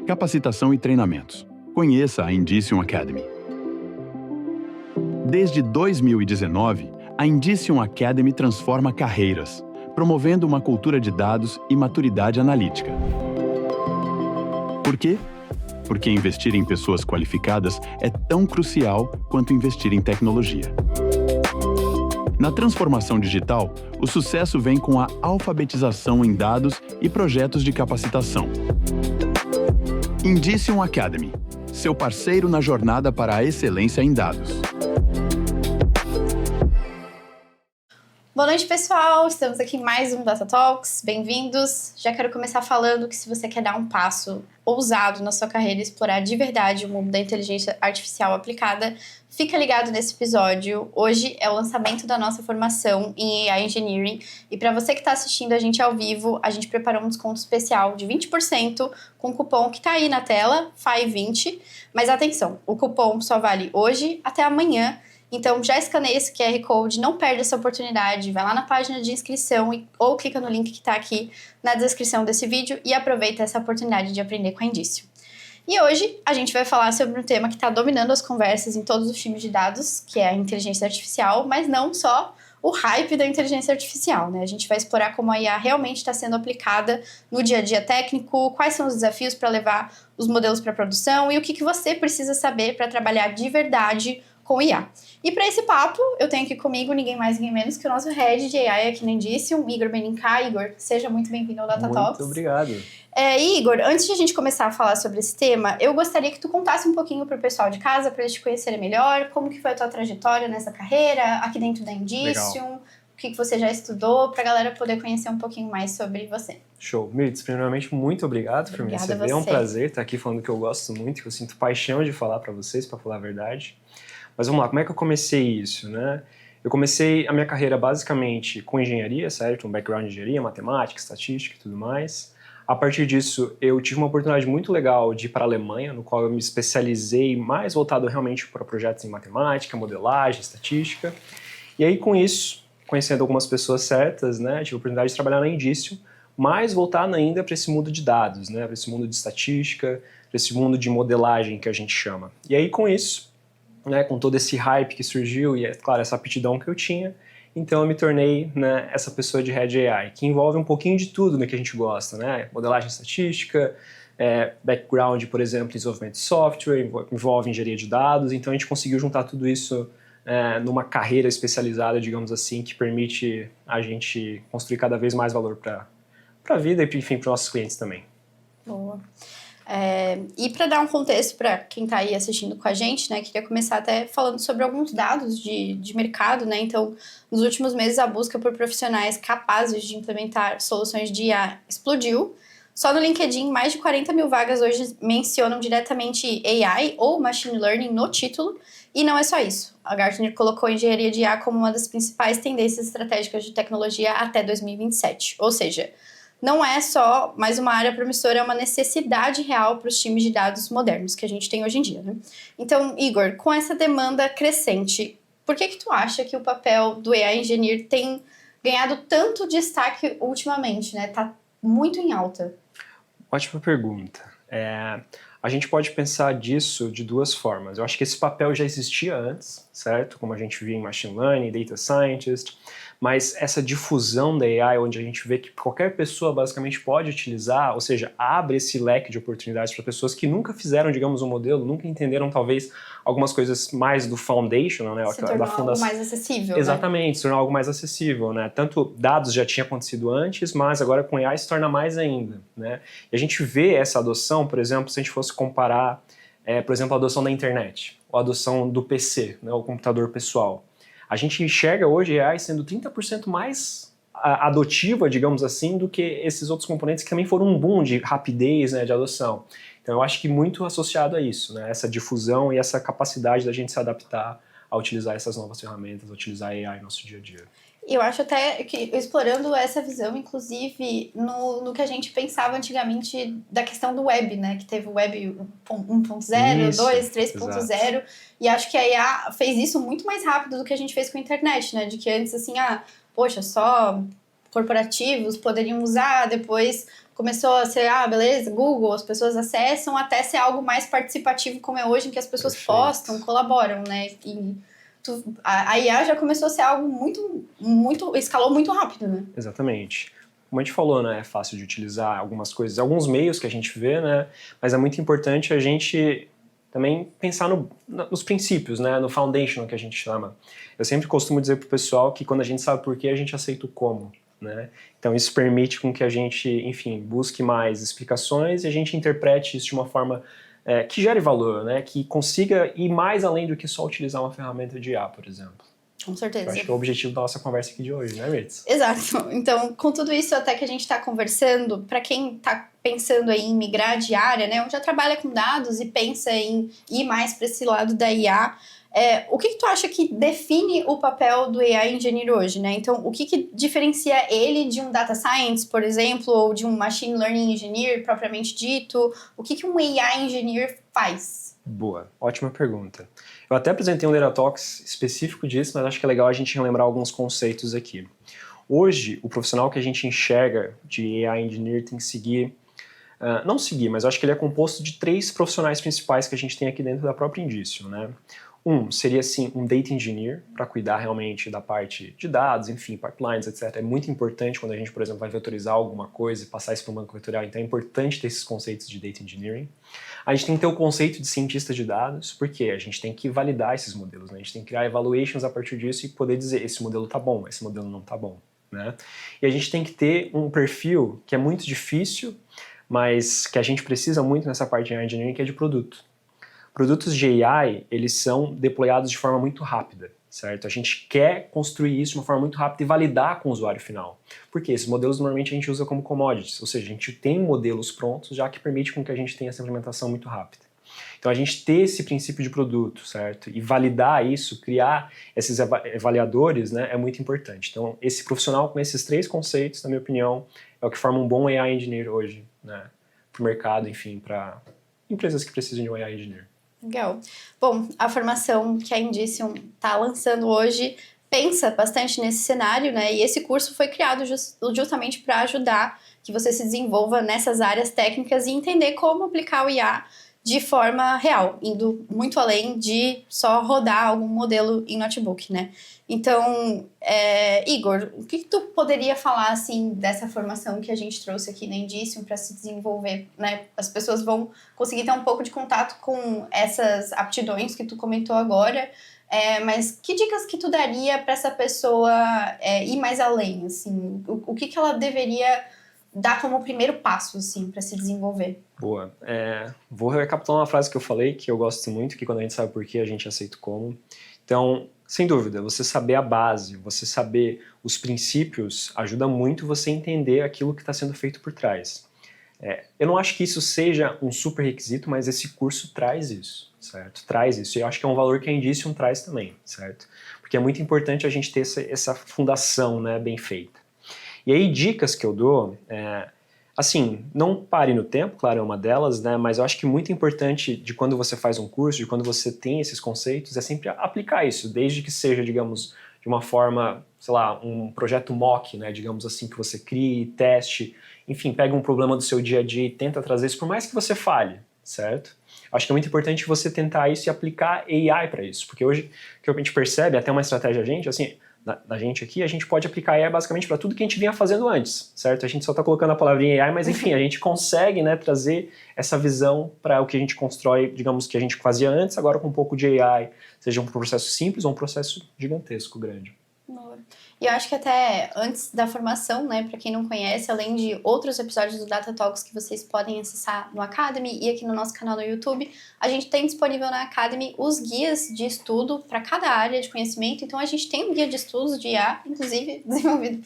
Capacitação e treinamentos. Conheça a Indicium Academy. Desde 2019, a Indicium Academy transforma carreiras, promovendo uma cultura de dados e maturidade analítica. Por quê? Porque investir em pessoas qualificadas é tão crucial quanto investir em tecnologia. Na transformação digital, o sucesso vem com a alfabetização em dados e projetos de capacitação. Indicium Academy, seu parceiro na jornada para a excelência em dados. Boa noite, pessoal! Estamos aqui em mais um Data Talks. Bem-vindos! Já quero começar falando que se você quer dar um passo ousado na sua carreira e explorar de verdade o mundo da inteligência artificial aplicada, fica ligado nesse episódio. Hoje é o lançamento da nossa formação em AI Engineering e para você que está assistindo a gente ao vivo, a gente preparou um desconto especial de 20% com o cupom que está aí na tela, FAI20. Mas atenção, o cupom só vale hoje até amanhã. Então, já escaneia esse QR Code, não perde essa oportunidade, vai lá na página de inscrição ou clica no link que está aqui na descrição desse vídeo e aproveita essa oportunidade de aprender com a Indicium. E hoje a gente vai falar sobre um tema que está dominando as conversas em todos os times de dados, que é a inteligência artificial, mas não só o hype da inteligência artificial, né? A gente vai explorar como a IA realmente está sendo aplicada no dia a dia técnico, quais são os desafios para levar os modelos para a produção e o que você precisa saber para trabalhar de verdade com IA. E para esse papo, eu tenho aqui comigo ninguém mais, ninguém menos que o nosso Head de AI aqui na Indicium, Igor Benincá. Igor, seja muito bem-vindo ao Data Talks. Muito obrigado. Igor, antes de a gente começar a falar sobre esse tema, eu gostaria que tu contasse um pouquinho para o pessoal de casa, para eles te conhecerem melhor, como que foi a tua trajetória nessa carreira, aqui dentro da Indicium, o que você já estudou, para a galera poder conhecer um pouquinho mais sobre você. Show. Mirtz, primeiramente, muito obrigado por me receber. É um prazer estar aqui falando que eu gosto muito, que eu sinto paixão de falar para vocês, para falar a verdade. Mas vamos lá, como é que eu comecei isso, né? Eu comecei a minha carreira basicamente com engenharia, certo? Um background de engenharia, matemática, estatística e tudo mais. A partir disso, eu tive uma oportunidade muito legal de ir para a Alemanha, no qual eu me especializei mais voltado realmente para projetos em matemática, modelagem, estatística. E aí, com isso, conhecendo algumas pessoas certas, né? Tive a oportunidade de trabalhar na Indicium, mais voltado ainda para esse mundo de dados, né? Para esse mundo de estatística, para esse mundo de modelagem que a gente chama. E aí, com isso, né, com todo esse hype que surgiu e, é claro, essa aptidão que eu tinha, então eu me tornei, né, essa pessoa de Head AI, que envolve um pouquinho de tudo, né, que a gente gosta, né, modelagem estatística, background, por exemplo, desenvolvimento de software, envolve engenharia de dados, então a gente conseguiu juntar tudo isso numa carreira especializada, digamos assim, que permite a gente construir cada vez mais valor para a vida e, enfim, para os nossos clientes também. Boa. E para dar um contexto para quem está aí assistindo com a gente, né, queria começar até falando sobre alguns dados de mercado, né? Então, nos últimos meses a busca por profissionais capazes de implementar soluções de IA explodiu. Só no LinkedIn, mais de 40 mil vagas hoje mencionam diretamente AI ou Machine Learning no título, e não é só isso. A Gartner colocou a engenharia de IA como uma das principais tendências estratégicas de tecnologia até 2027, ou seja, não é só mais uma área promissora, é uma necessidade real para os times de dados modernos que a gente tem hoje em dia, né? Então, Igor, com essa demanda crescente, por que tu acha que o papel do AI Engineer tem ganhado tanto destaque ultimamente, né? Tá muito em alta. Ótima pergunta. A gente pode pensar disso de duas formas. Eu acho que esse papel já existia antes, certo? Como a gente via em Machine Learning, Data Scientist, mas essa difusão da AI, onde a gente vê que qualquer pessoa basicamente pode utilizar, ou seja, abre esse leque de oportunidades para pessoas que nunca fizeram, digamos, um modelo, nunca entenderam talvez algumas coisas mais do foundation, né? Se tornou algo mais acessível. Exatamente, né? Se tornou algo mais acessível, né? Tanto dados já tinha acontecido antes, mas agora com AI se torna mais ainda, né? E a gente vê essa adoção, por exemplo, se a gente fosse comparar, por exemplo, a adoção da internet, ou a adoção do PC, né? O computador pessoal. A gente enxerga hoje a AI sendo 30% mais adotiva, digamos assim, do que esses outros componentes que também foram um boom de rapidez, né, de adoção. Então eu acho que muito associado a isso, né, essa difusão e essa capacidade da gente se adaptar a utilizar essas novas ferramentas, a utilizar a AI no nosso dia a dia. Eu acho até que, explorando essa visão, inclusive, no que a gente pensava antigamente da questão do web, né? Que teve o web 1.0, 2, 3.0. E acho que a IA fez isso muito mais rápido do que a gente fez com a internet, né? De que antes, assim, poxa, só corporativos poderiam usar, depois começou a ser, beleza, Google, as pessoas acessam, até ser algo mais participativo como é hoje, em que as pessoas postam, colaboram, né? E a IA já começou a ser algo muito, escalou muito rápido, né? Exatamente. Como a gente falou, né, é fácil de utilizar algumas coisas, alguns meios que a gente vê, né, mas é muito importante a gente também pensar nos princípios, né, no foundation que a gente chama. Eu sempre costumo dizer pro pessoal que quando a gente sabe por quê, a gente aceita o como, né? Então isso permite com que a gente, enfim, busque mais explicações e a gente interprete isso de uma forma que gere valor, né, que consiga ir mais além do que só utilizar uma ferramenta de IA, por exemplo. Com certeza. Eu acho que é o objetivo da nossa conversa aqui de hoje, né, Ritz? Exato. Então, com tudo isso até que a gente está conversando, para quem está pensando aí em migrar de área, né, ou já trabalha com dados e pensa em ir mais para esse lado da IA, o que tu acha que define o papel do AI Engineer hoje, né? Então, o que diferencia ele de um Data Science, por exemplo, ou de um Machine Learning Engineer, propriamente dito? O que um AI Engineer faz? Boa, ótima pergunta. Eu até apresentei um Data Talks específico disso, mas acho que é legal a gente relembrar alguns conceitos aqui. Hoje, o profissional que a gente enxerga de AI Engineer tem que seguir, não seguir, mas eu acho que ele é composto de 3 profissionais principais que a gente tem aqui dentro da própria Indicium, né? Um seria, assim, um Data Engineer, para cuidar realmente da parte de dados, enfim, pipelines, etc. É muito importante quando a gente, por exemplo, vai vetorizar alguma coisa e passar isso para um banco vetorial, então é importante ter esses conceitos de Data Engineering. A gente tem que ter o conceito de cientista de dados, porque a gente tem que validar esses modelos, né? A gente tem que criar evaluations a partir disso e poder dizer esse modelo tá bom, esse modelo não tá bom, né? E a gente tem que ter um perfil que é muito difícil, mas que a gente precisa muito nessa parte de engineering, que é de produto. Produtos de AI, eles são deployados de forma muito rápida, certo? A gente quer construir isso de uma forma muito rápida e validar com o usuário final. Porque esses modelos normalmente a gente usa como commodities, ou seja, a gente tem modelos prontos já que permite com que a gente tenha essa implementação muito rápida. Então a gente ter esse princípio de produto, certo? E validar isso, criar esses avaliadores, né, é muito importante. Então esse profissional com esses 3 conceitos, na minha opinião, é o que forma um bom AI Engineer hoje, né? Para o mercado, enfim, para empresas que precisam de um AI Engineer. Legal. Bom, a formação que a Indicium está lançando hoje pensa bastante nesse cenário, né? E esse curso foi criado justamente para ajudar que você se desenvolva nessas áreas técnicas e entender como aplicar o IA de forma real, indo muito além de só rodar algum modelo em notebook, né? Então, Igor, o que tu poderia falar, assim, dessa formação que a gente trouxe aqui na Indicium para se desenvolver, né? As pessoas vão conseguir ter um pouco de contato com essas aptidões que tu comentou agora, mas que dicas que tu daria para essa pessoa ir mais além, assim? O que ela deveria dar como primeiro passo, assim, para se desenvolver? Boa. Vou recapitular uma frase que eu falei, que eu gosto muito, que quando a gente sabe por quê, a gente aceita o como. Então, sem dúvida, você saber a base, você saber os princípios, ajuda muito você a entender aquilo que está sendo feito por trás. Eu não acho que isso seja um super requisito, mas esse curso traz isso, certo? Traz isso. E eu acho que é um valor que a Indicium traz também, certo? Porque é muito importante a gente ter essa fundação, né, bem feita. E aí, dicas que eu dou, assim, não pare no tempo, claro, é uma delas, né? Mas eu acho que muito importante de quando você faz um curso, de quando você tem esses conceitos, é sempre aplicar isso, desde que seja, digamos, de uma forma, sei lá, um projeto mock, né? Digamos assim, que você crie, teste, enfim, pega um problema do seu dia a dia e tenta trazer isso, por mais que você falhe, certo? Acho que é muito importante você tentar isso e aplicar AI para isso, porque hoje, o que a gente percebe, até uma estratégia da gente aqui, a gente pode aplicar AI basicamente para tudo que a gente vinha fazendo antes, certo? A gente só está colocando a palavrinha AI, mas enfim, a gente consegue, né, trazer essa visão para o que a gente constrói, digamos, que a gente fazia antes, agora com um pouco de AI, seja um processo simples ou um processo gigantesco, grande. E eu acho que até antes da formação, né, para quem não conhece, além de outros episódios do Data Talks que vocês podem acessar no Academy e aqui no nosso canal no YouTube, a gente tem disponível na Academy os guias de estudo para cada área de conhecimento. Então a gente tem um guia de estudos de IA, inclusive desenvolvido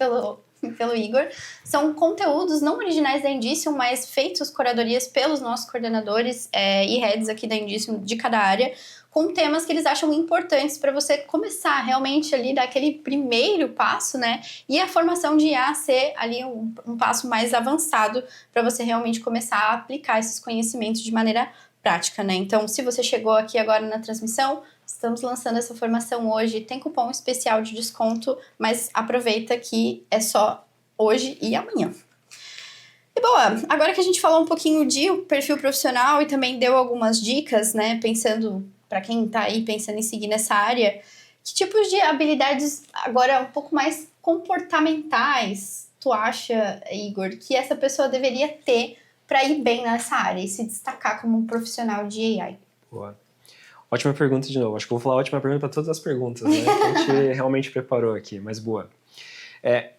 pelo Igor. São conteúdos não originais da Indicium, mas feitos, curadorias pelos nossos coordenadores e heads aqui da Indicium de cada área, com temas que eles acham importantes para você começar realmente ali, dar aquele primeiro passo, né? E a formação de IA ser ali um passo mais avançado para você realmente começar a aplicar esses conhecimentos de maneira prática, né? Então, se você chegou aqui agora na transmissão, estamos lançando essa formação hoje, tem cupom especial de desconto, mas aproveita que é só hoje e amanhã. E boa, agora que a gente falou um pouquinho de perfil profissional e também deu algumas dicas, né, pensando, para quem tá aí pensando em seguir nessa área, que tipos de habilidades agora um pouco mais comportamentais tu acha, Igor, que essa pessoa deveria ter para ir bem nessa área e se destacar como um profissional de AI? Boa. Ótima pergunta de novo. Acho que eu vou falar ótima pergunta para todas as perguntas, né? Que a gente realmente preparou aqui, mas boa.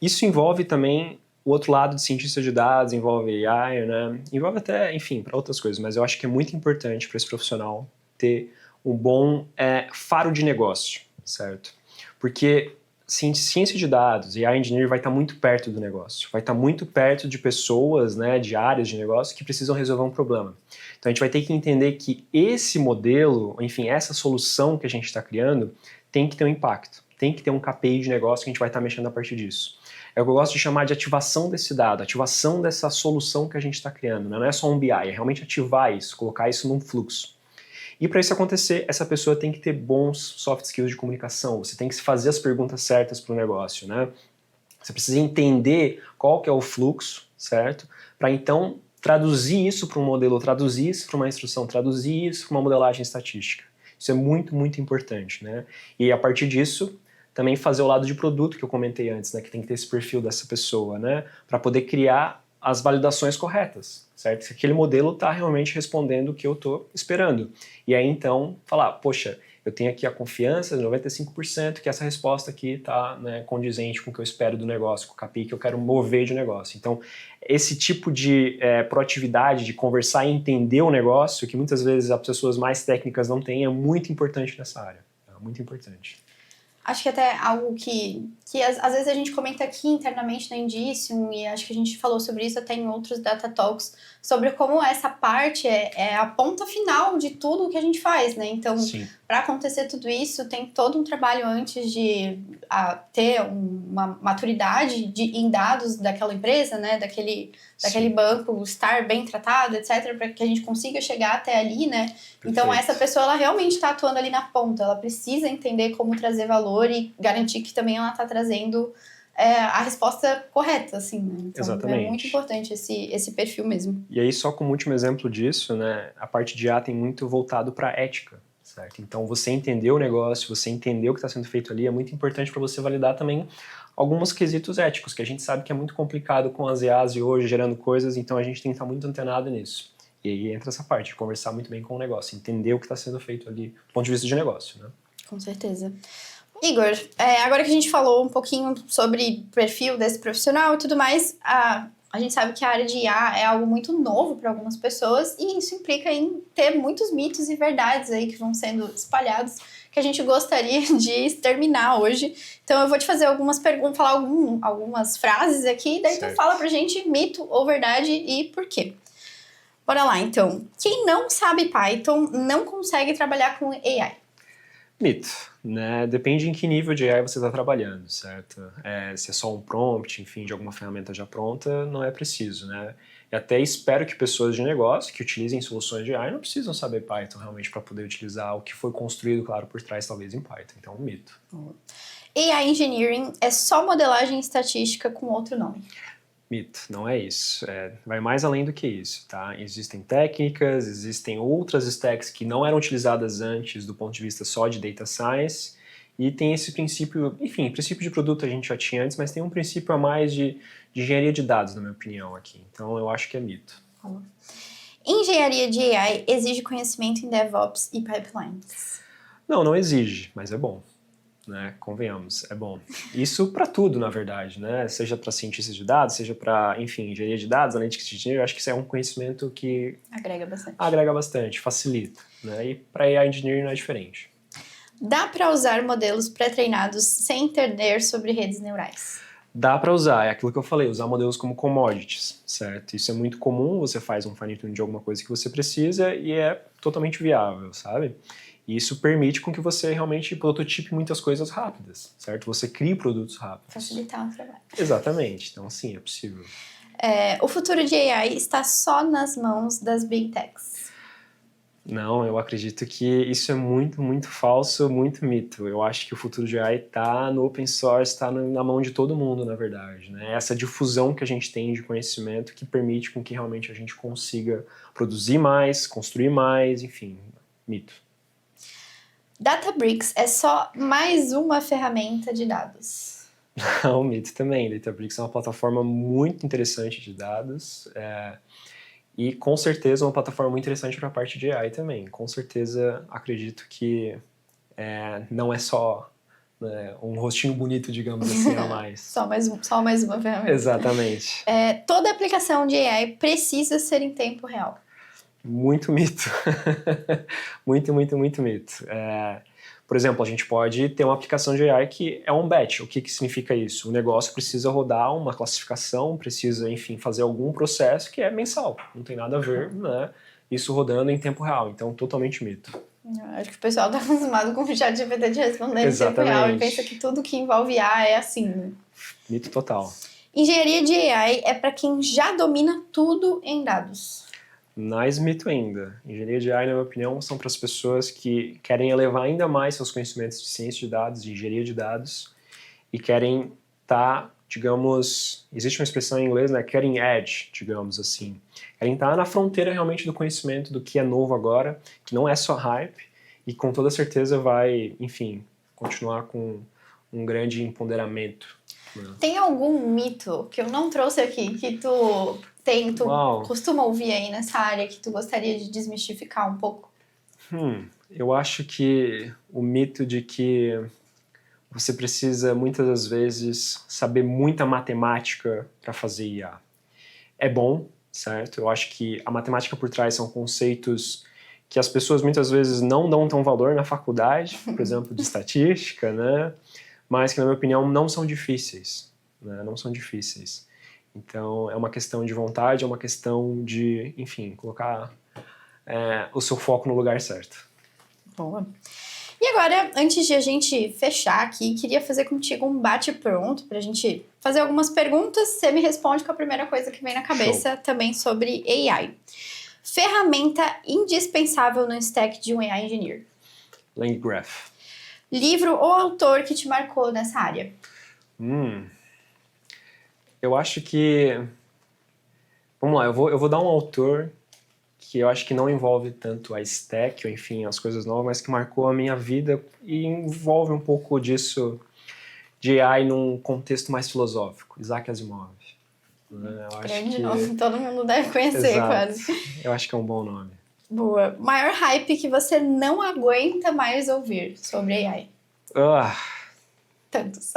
Isso envolve também o outro lado de cientista de dados, envolve AI, né? Envolve até, enfim, para outras coisas, mas eu acho que é muito importante para esse profissional ter um bom faro de negócio, certo? Porque ciência de dados e AI Engineer vai estar muito perto do negócio, vai estar muito perto de pessoas, né, de áreas de negócio que precisam resolver um problema. Então a gente vai ter que entender que esse modelo, enfim, essa solução que a gente está criando tem que ter um impacto, tem que ter um KPI de negócio que a gente vai estar mexendo a partir disso. É o que eu gosto de chamar de ativação desse dado, ativação dessa solução que a gente está criando. Não é só um BI, é realmente ativar isso, colocar isso num fluxo. E para isso acontecer, essa pessoa tem que ter bons soft skills de comunicação, você tem que fazer as perguntas certas para o negócio, né? Você precisa entender qual que é o fluxo, certo? Para então traduzir isso para um modelo, traduzir isso para uma instrução, traduzir isso para uma modelagem estatística. Isso é muito, muito importante, né? E a partir disso, também fazer o lado de produto que eu comentei antes, né? Que tem que ter esse perfil dessa pessoa, né? Para poder criar as validações corretas, certo? Se aquele modelo está realmente respondendo o que eu estou esperando. E aí, então, falar, poxa, eu tenho aqui a confiança de 95% que essa resposta aqui está, né, condizente com o que eu espero do negócio, com o KPI que eu quero mover de negócio. Então, esse tipo de proatividade, de conversar e entender o negócio, que muitas vezes as pessoas mais técnicas não têm, é muito importante nessa área. É muito importante. Acho que até algo que às vezes a gente comenta aqui internamente na Indicium, e acho que a gente falou sobre isso até em outros Data Talks, sobre como essa parte é a ponta final de tudo que a gente faz, né? Então, para acontecer tudo isso, tem todo um trabalho antes de ter uma maturidade em dados daquela empresa, né? Daquele banco estar bem tratado, etc., para que a gente consiga chegar até ali, né? Perfeito. Então, essa pessoa, ela realmente está atuando ali na ponta, ela precisa entender como trazer valor e garantir que também ela está trazendo a resposta correta, assim, né? Então, exatamente. É muito importante esse perfil mesmo. E aí, só como último exemplo disso, né, a parte de IA tem muito voltado para ética, certo? Então, você entender o negócio, você entender o que está sendo feito ali, é muito importante para você validar também alguns quesitos éticos, que a gente sabe que é muito complicado com as IAs e hoje gerando coisas, então a gente tem que estar muito antenado nisso. E aí entra essa parte, de conversar muito bem com o negócio, entender o que está sendo feito ali do ponto de vista de negócio, né? Com certeza. Igor, agora que a gente falou um pouquinho sobre o perfil desse profissional e tudo mais, a gente sabe que a área de IA é algo muito novo para algumas pessoas e isso implica em ter muitos mitos e verdades aí que vão sendo espalhados que a gente gostaria de exterminar hoje. Então eu vou te fazer algumas perguntas, falar algumas frases aqui, daí tu fala pra gente mito ou verdade e por quê. Bora lá, então. Quem não sabe Python não consegue trabalhar com AI. Mito, né? Depende em que nível de AI você está trabalhando, certo? Se é só um prompt, enfim, de alguma ferramenta já pronta, não é preciso, né? E até espero que pessoas de negócio que utilizem soluções de AI não precisam saber Python realmente para poder utilizar o que foi construído, claro, por trás, talvez, em Python. Então, um mito. AI Engineering é só modelagem estatística com outro nome. Mito, não é isso. Vai mais além do que isso, tá? Existem técnicas, existem outras stacks que não eram utilizadas antes do ponto de vista só de Data Science e tem esse princípio, enfim, princípio de produto a gente já tinha antes, mas tem um princípio a mais de engenharia de dados, na minha opinião, aqui. Então, eu acho que é mito. Engenharia de AI exige conhecimento em DevOps e pipelines? Não exige, mas é bom. Né, convenhamos, é bom. Isso para tudo, na verdade, né? Seja para cientistas de dados, seja para, enfim, engenharia de dados, analítica de engenharia, eu acho que isso é um conhecimento que agrega bastante, facilita, né? E para AI Engineering não é diferente. Dá para usar modelos pré-treinados sem entender sobre redes neurais? Dá para usar, é aquilo que eu falei, usar modelos como commodities, certo? Isso é muito comum, você faz um fine-tuning de alguma coisa que você precisa e é totalmente viável, sabe? E isso permite com que você realmente prototipe muitas coisas rápidas, certo? Você crie produtos rápidos. Facilitar o trabalho. Exatamente. Então, sim, é possível. O futuro de AI está só nas mãos das Big Techs? Não, eu acredito que isso é muito, muito falso, muito mito. Eu acho que o futuro de AI está no open source, está na mão de todo mundo, na verdade, né? Essa difusão que a gente tem de conhecimento que permite com que realmente a gente consiga produzir mais, construir mais, enfim, mito. Databricks é só mais uma ferramenta de dados. Não, mito também. Databricks é uma plataforma muito interessante de dados. E com certeza uma plataforma muito interessante para a parte de AI também. Com certeza acredito que não é só, né, um rostinho bonito, digamos assim, a mais. Só mais uma ferramenta. Exatamente. Toda aplicação de AI precisa ser em tempo real. Muito mito. Muito, muito, muito mito. Por exemplo, a gente pode ter uma aplicação de AI que é um batch. O que significa isso? O negócio precisa rodar uma classificação, precisa, enfim, fazer algum processo que é mensal. Não tem nada a ver, né? Isso rodando em tempo real. Então, totalmente mito. Acho que o pessoal está acostumado com o ChatGPT de responder em tempo real e pensa que tudo que envolve AI é assim, né? Mito total. Engenharia de AI é para quem já domina tudo em dados. Mais mito ainda. Engenharia de AI, na minha opinião, são para as pessoas que querem elevar ainda mais seus conhecimentos de ciência de dados, de engenharia de dados, e querem estar, digamos, existe uma expressão em inglês, né, cutting edge, digamos assim. Querem estar na fronteira realmente do conhecimento, do que é novo agora, que não é só hype, e com toda certeza vai, enfim, continuar com um grande empoderamento. Tem algum mito que eu não trouxe aqui, que tu costuma ouvir aí nessa área, que tu gostaria de desmistificar um pouco? Eu acho que o mito de que você precisa, muitas das vezes, saber muita matemática para fazer IA. É bom, certo? Eu acho que a matemática por trás são conceitos que as pessoas muitas vezes não dão tão valor na faculdade, por exemplo, de estatística, né? Mas que, na minha opinião, não são difíceis, né? Não são difíceis. Então, é uma questão de vontade, é uma questão de, enfim, colocar o seu foco no lugar certo. Boa. E agora, antes de a gente fechar aqui, queria fazer contigo um bate-pronto pra gente fazer algumas perguntas. Você me responde com a primeira coisa que vem na cabeça. Show. Também sobre AI. Ferramenta indispensável no stack de um AI engineer? LangGraph. Livro ou autor que te marcou nessa área? Eu acho que... Vamos lá, eu vou dar um autor que eu acho que não envolve tanto a stack, ou enfim, as coisas novas, mas que marcou a minha vida e envolve um pouco disso de AI num contexto mais filosófico. Isaac Asimov. Grande nome, todo mundo deve conhecer. Exato. Quase. Eu acho que é um bom nome. Boa. Maior hype que você não aguenta mais ouvir sobre AI? Tantos.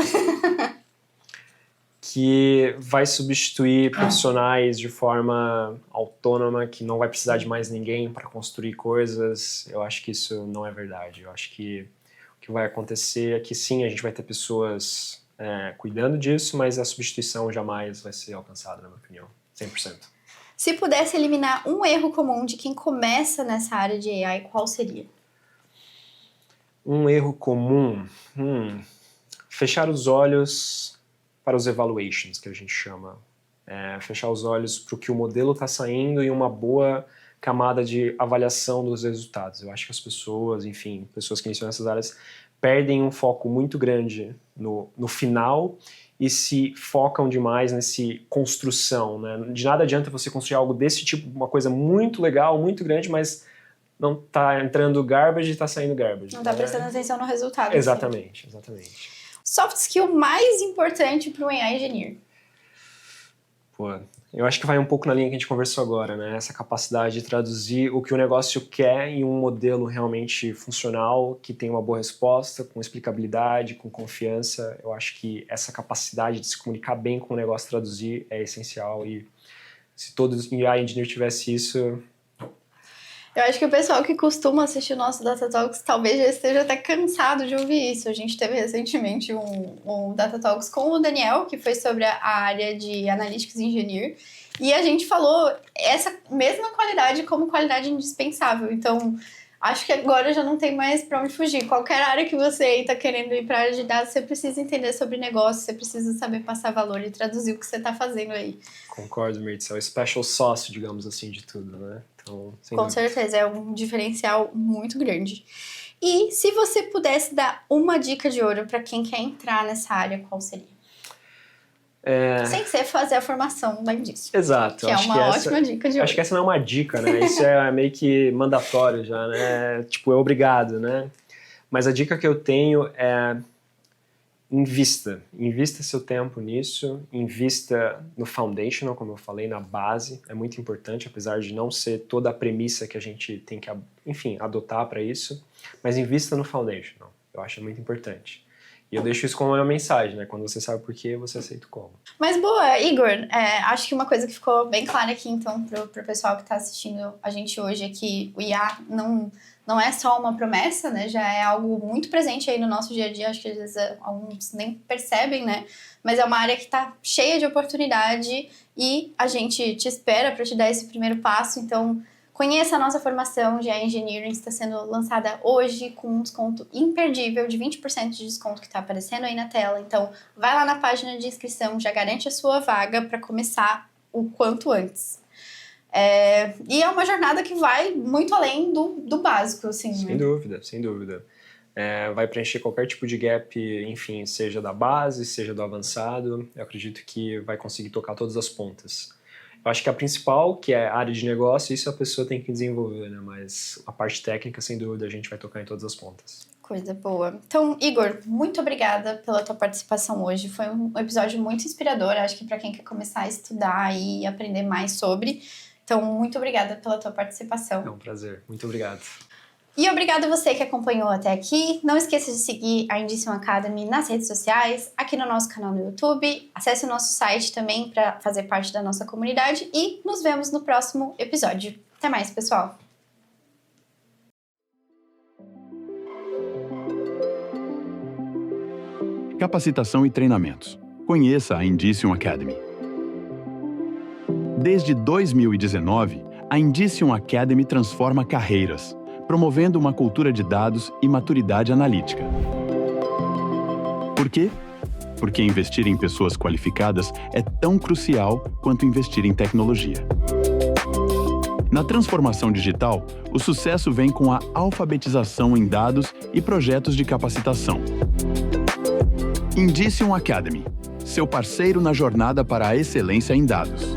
Que vai substituir profissionais de forma autônoma, que não vai precisar de mais ninguém para construir coisas. Eu acho que isso não é verdade. Eu acho que o que vai acontecer é que sim, a gente vai ter pessoas cuidando disso, mas a substituição jamais vai ser alcançada, na minha opinião. 100%. Se pudesse eliminar um erro comum de quem começa nessa área de AI, qual seria? Um erro comum? Fechar os olhos para os evaluations, que a gente chama. Fechar os olhos para o que o modelo está saindo e uma boa camada de avaliação dos resultados. Eu acho que as pessoas, enfim, pessoas que iniciam nessas áreas, perdem um foco muito grande no final e se focam demais nesse construção, né? De nada adianta você construir algo desse tipo, uma coisa muito legal, muito grande, mas não tá entrando garbage e tá saindo garbage. Não tá prestando atenção no resultado. Exatamente, assim. Exatamente. Soft skill mais importante para um AI engineer? Eu acho que vai um pouco na linha que a gente conversou agora, né? Essa capacidade de traduzir o que o negócio quer em um modelo realmente funcional, que tem uma boa resposta, com explicabilidade, com confiança. Eu acho que essa capacidade de se comunicar bem com o negócio, traduzir, é essencial. E se todo AI engineer tivesse isso... Eu acho que o pessoal que costuma assistir o nosso Data Talks talvez já esteja até cansado de ouvir isso. A gente teve recentemente um Data Talks com o Daniel, que foi sobre a área de Analytics Engineer, e a gente falou essa mesma qualidade como qualidade indispensável. Então, Acho que agora já não tem mais pra onde fugir. Qualquer área que você aí tá querendo ir pra área de dados, você precisa entender sobre negócio, você precisa saber passar valor e traduzir o que você tá fazendo aí. Concordo, Mirtz. É o special sauce, digamos assim, de tudo, né? Então, com certeza, é um diferencial muito grande. E se você pudesse dar uma dica de ouro pra quem quer entrar nessa área, qual seria? Sem ser fazer a formação da Indício. Exato. Que é uma ótima dica de ouro. Acho que essa não é uma dica, né? Isso é meio que mandatório já, né? Tipo, é obrigado, né? Mas a dica que eu tenho é invista seu tempo nisso, invista no foundational, como eu falei, na base, é muito importante, apesar de não ser toda a premissa que a gente tem que, enfim, adotar para isso, mas invista no foundational, eu acho muito importante. E eu deixo isso como uma mensagem, né? Quando você sabe por quê, você aceita o como. Mas boa, Igor, acho que uma coisa que ficou bem clara aqui, então, pro pessoal que está assistindo a gente hoje é que o IA não é só uma promessa, né? Já é algo muito presente aí no nosso dia a dia, acho que às vezes alguns nem percebem, né? Mas é uma área que está cheia de oportunidade e a gente te espera para te dar esse primeiro passo, então conheça a nossa formação de AI Engineering, está sendo lançada hoje com um desconto imperdível de 20% de desconto que está aparecendo aí na tela. Então, vai lá na página de inscrição, já garante a sua vaga para começar o quanto antes. E é uma jornada que vai muito além do básico, assim. Sem dúvida, sem dúvida. Vai preencher qualquer tipo de gap, enfim, seja da base, seja do avançado. Eu acredito que vai conseguir tocar todas as pontas. Eu acho que a principal, que é a área de negócio, isso a pessoa tem que desenvolver, né? Mas a parte técnica, sem dúvida, a gente vai tocar em todas as pontas. Coisa boa. Então, Igor, muito obrigada pela tua participação hoje. Foi um episódio muito inspirador, acho que para quem quer começar a estudar e aprender mais sobre. Então, muito obrigada pela tua participação. É um prazer. Muito obrigado. E obrigado você que acompanhou até aqui. Não esqueça de seguir a Indicium Academy nas redes sociais, aqui no nosso canal no YouTube. Acesse o nosso site também para fazer parte da nossa comunidade e nos vemos no próximo episódio. Até mais, pessoal! Capacitação e treinamentos. Conheça a Indicium Academy. Desde 2019, a Indicium Academy transforma carreiras, promovendo uma cultura de dados e maturidade analítica. Por quê? Porque investir em pessoas qualificadas é tão crucial quanto investir em tecnologia. Na transformação digital, o sucesso vem com a alfabetização em dados e projetos de capacitação. Indicium Academy, seu parceiro na jornada para a excelência em dados.